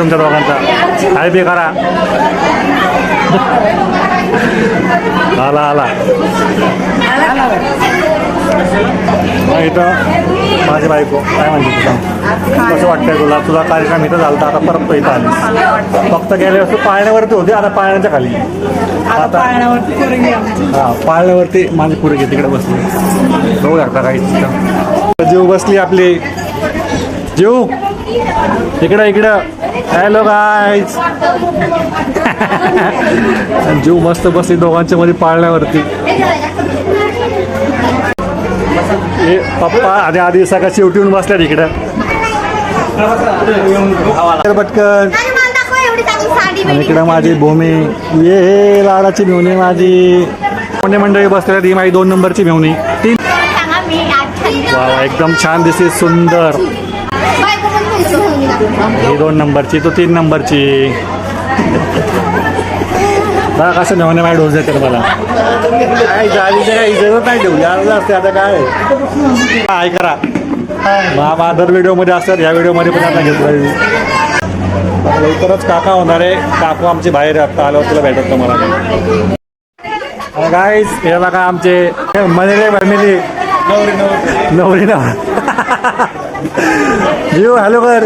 तुमच्या दोघांचा. हाय बे करा. आला आला. इथं माझी बायको काय म्हणते तुला कसं वाटतंय तुला? तुला कार्यक्रम इथं झाला तर आता परत इथं आली. फक्त गेल्या वर्षी पाळण्यावरती होते, आता पाळण्याच्या खाली. आता हां पाळण्यावरती माझी पुढे घे तिकडे बसली. बघू शकता काही जीव बसली आपली. जीव इकडं इकडं. Hello guys. जीव मस्त बसली दोघांच्या मध्ये पाळण्यावरती. पप्पा आधी आधी सगळं शेवटी येऊन बसल्या इकडं. पटकन. आणि इकडं माझी भूमी. ये लाडाची मेवणी माझी. कोणी मंडळी बसल्या ही माझी 2 नंबरची मेवणी. 3 वा एकदम छान दिसते सुंदर. ही 2 नंबरची तो 3 नंबरची. बघा कसं मेवणे माझी डोस देते मला. काय गाडीचं काही इज्जत नाही ठेवली असते आता काय. काय करा मग अदर व्हिडिओमध्ये असतात, ह्या व्हिडिओमध्ये पण आता घेतलं. लवकरच काका होणार आहे. काकू आमची बाहेर आता आल्यावर तुला भेटत तुम्हाला. गाईज हे बघा आमचे मनेरे फॅमिली. नवरी ना जीव हॅलो कर.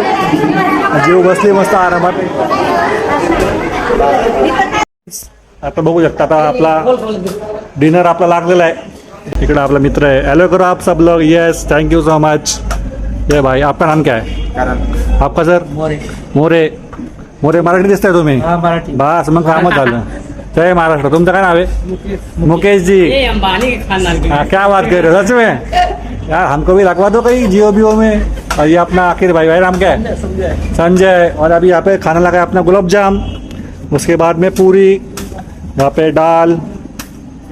जीव बसली मस्त आरामात. आता बघू शकता आता आपला डिनर आपला लागलेला आहे. इकडे आपला मित्र आहे. हॅलो करो आप सब लोग. Yes thank you so much. ये भाई आपका नाम क्या है? आपका सर मोरे. मोरे मराठी दिसताय तुम्ही? बस मग कामच झालं. जय महाराष्ट्र. तुमचं काय नाव आहे? मुकेश जी. हाँ क्या बात कर रहे हो सच में यार. हमको भी लगवा दो कहीं जियो बियो में. और ये अपना आखिर भाई नाम क्या है? संजय. और अभी यहाँ पे खाना लगा है अपना गुलाब जाम. उसके बाद में पूरी, यहाँ पे दाल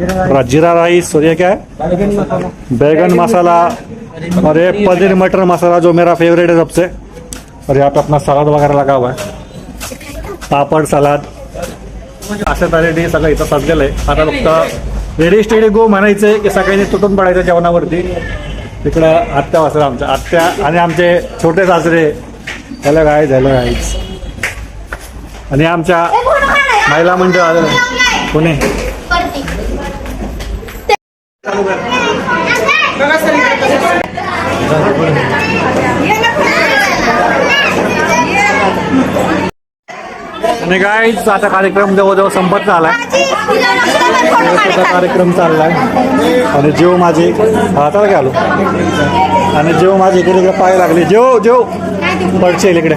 और जीरा राइस. और ये क्या है? बैगन मसाला. और ये पनीर मटर मसाला जो मेरा फेवरेट है सबसे. और यहाँ पे अपना सलाद वगैरह लगा हुआ है. पापड़ सलाद अशा तऱ्हेने सगळं इथं सजलेलं आहे. आता फक्त रेडी स्टेडी गो म्हणायचंय की सगळ्यांनी तुटून पडायचं जेवणावरती. तिकडं आत्या वासरा आमच्या आत्या आणि आमचे छोटे सासरे. झालं काय झालं काहीच. आणि आमच्या महिला मंडळ आलं कोणी. आणि गाईच आता कार्यक्रम जवळजवळ संपत आलाय. कार्यक्रम चाललाय. आणि जेव माझी हाताला घालू. आणि जेव माझी इकडे इकडे पाय लागले. जेव जेव पडचे इकडे.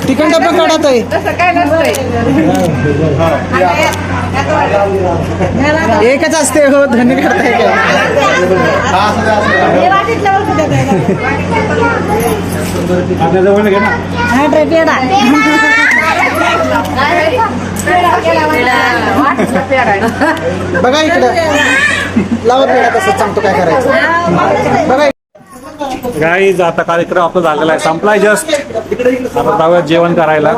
तिखंड पण काढत आहे. एकच असते हो. धन्य करताय काय? बघा इकडं लावत नाही तसं सांगतो काय करायचं. बघा गाईज आता कार्यक्रम आपला झालेला आहे. संपलाय जस्ट. आता जाऊया जेवण करायला.